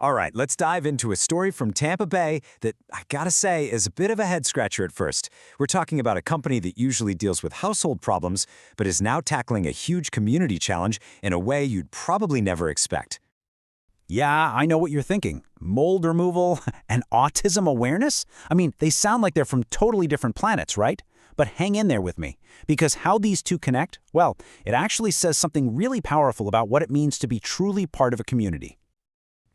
All right, let's dive into a story from Tampa Bay that, I gotta say, is a bit of a head-scratcher at first. We're talking about a company that usually deals with household problems, but is now tackling a huge community challenge in a way you'd probably never expect. Yeah, I know what you're thinking. Mold removal and autism awareness? I mean, they sound like they're from totally different planets, right? But hang in there with me, because how these two connect, well, it actually says something really powerful about what it means to be truly part of a community.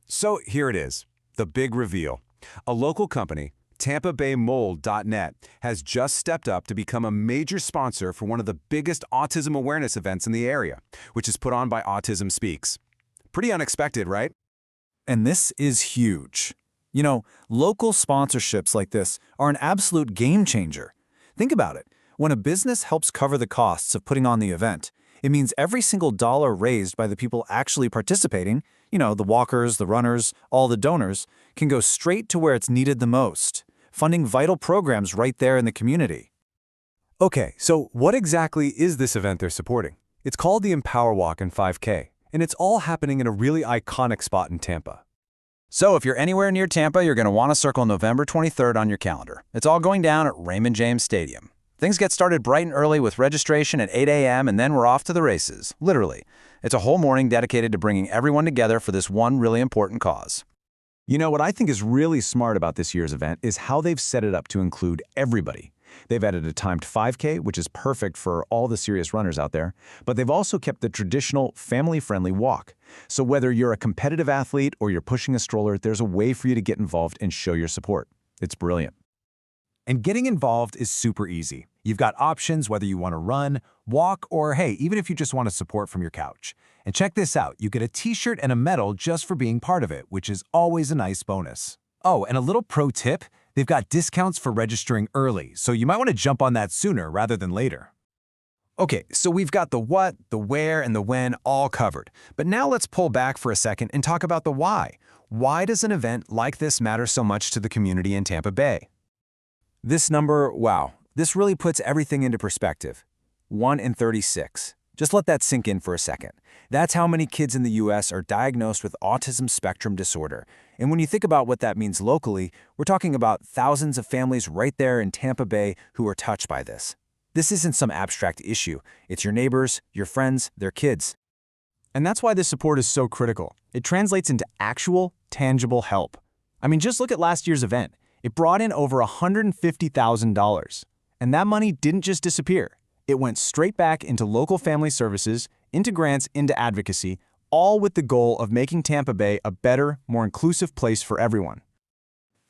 So here it is, the big reveal. A local company, TampaBayMold.net, has just stepped up to become a major sponsor for one of the biggest autism awareness events in the area, which is put on by Autism Speaks. Pretty unexpected, right? And this is huge. You know, local sponsorships like this are an absolute game changer. Think about it. When a business helps cover the costs of putting on the event, it means every single dollar raised by the people actually participating, the walkers, the runners, all the donors, can go straight to where it's needed the most, funding vital programs right there in the community. Okay, so what exactly is this event they're supporting? It's called the Empower Walk and 5K, and it's all happening in a really iconic spot in Tampa. So if you're anywhere near Tampa, you're going to want to circle November 23rd on your calendar. It's all going down at Raymond James Stadium. Things get started bright and early with registration at 8 a.m. and then we're off to the races, literally. It's a whole morning dedicated to bringing everyone together for this one really important cause. You know, what I think is really smart about this year's event is how they've set it up to include everybody. They've added a timed 5K, which is perfect for all the serious runners out there, but they've also kept the traditional family-friendly walk. So whether you're a competitive athlete or you're pushing a stroller, there's a way for you to get involved and show your support. It's brilliant. And getting involved is super easy. You've got options whether you want to run, walk, or hey, even if you just want to support from your couch. And check this out, you get a t-shirt and a medal just for being part of it, which is always a nice bonus. Oh, and a little pro tip, they've got discounts for registering early, so you might want to jump on that sooner rather than later. Okay, so we've got the what, the where, and the when all covered. But now let's pull back for a second and talk about the why. Why does an event like this matter so much to the community in Tampa Bay? This number, wow, this really puts everything into perspective. 1 in 36. Just let that sink in for a second. That's how many kids in the U.S. are diagnosed with autism spectrum disorder. And when you think about what that means locally, we're talking about thousands of families right there in Tampa Bay who are touched by this. This isn't some abstract issue. It's your neighbors, your friends, their kids. And that's why this support is so critical. It translates into actual, tangible help. I mean, just look at last year's event. It brought in over $150,000. And that money didn't just disappear. It went straight back into local family services, into grants, into advocacy, all with the goal of making Tampa Bay a better, more inclusive place for everyone.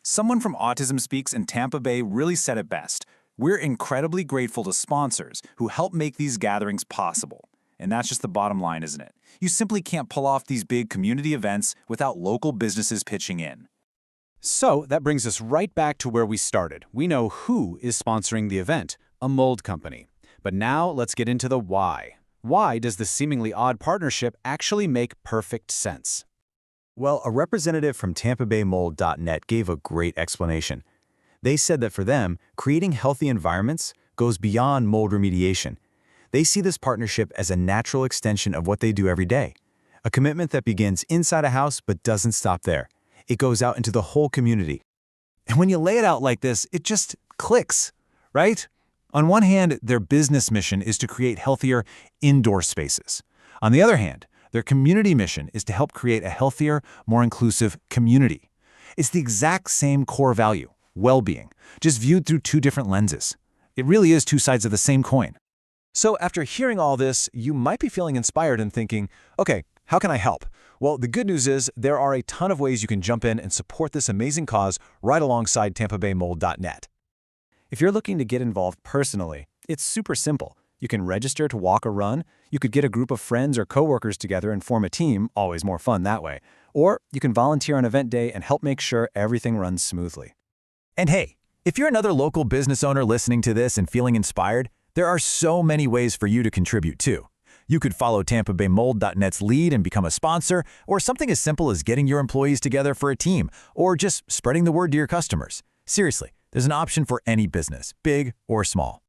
Someone from Autism Speaks in Tampa Bay really said it best. We're incredibly grateful to sponsors who help make these gatherings possible. And that's just the bottom line, isn't it? You simply can't pull off these big community events without local businesses pitching in. So that brings us right back to where we started. We know who is sponsoring the event, a mold company. But now let's get into the why. Why does this seemingly odd partnership actually make perfect sense? Well, a representative from TampaBayMold.net gave a great explanation. They said that for them, creating healthy environments goes beyond mold remediation. They see this partnership as a natural extension of what they do every day, a commitment that begins inside a house but doesn't stop there. It goes out into the whole community. And when you lay it out like this, it just clicks, right? On one hand, their business mission is to create healthier indoor spaces. On the other hand, their community mission is to help create a healthier, more inclusive community. It's the exact same core value, well-being, just viewed through two different lenses. It really is two sides of the same coin. So after hearing all this, you might be feeling inspired and thinking, okay, how can I help? Well, the good news is there are a ton of ways you can jump in and support this amazing cause right alongside TampaBayMold.net. If you're looking to get involved personally, it's super simple. You can register to walk or run, you could get a group of friends or coworkers together and form a team, always more fun that way, or you can volunteer on event day and help make sure everything runs smoothly. And hey, if you're another local business owner listening to this and feeling inspired, there are so many ways for you to contribute too. You could follow TampaBayMold.net's lead and become a sponsor, or something as simple as getting your employees together for a team, or just spreading the word to your customers. Seriously, there's an option for any business, big or small.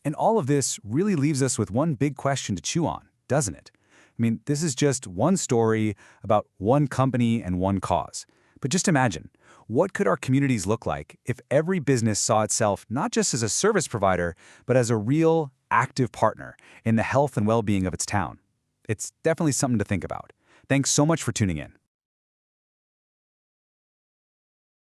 And all of this really leaves us with one big question to chew on, doesn't it? mean, this is just one story about one company and one cause. But just imagine, what could our communities look like if every business saw itself not just as a service provider, but as a real, active partner in the health and well-being of its town? It's definitely something to think about. Thanks so much for tuning in.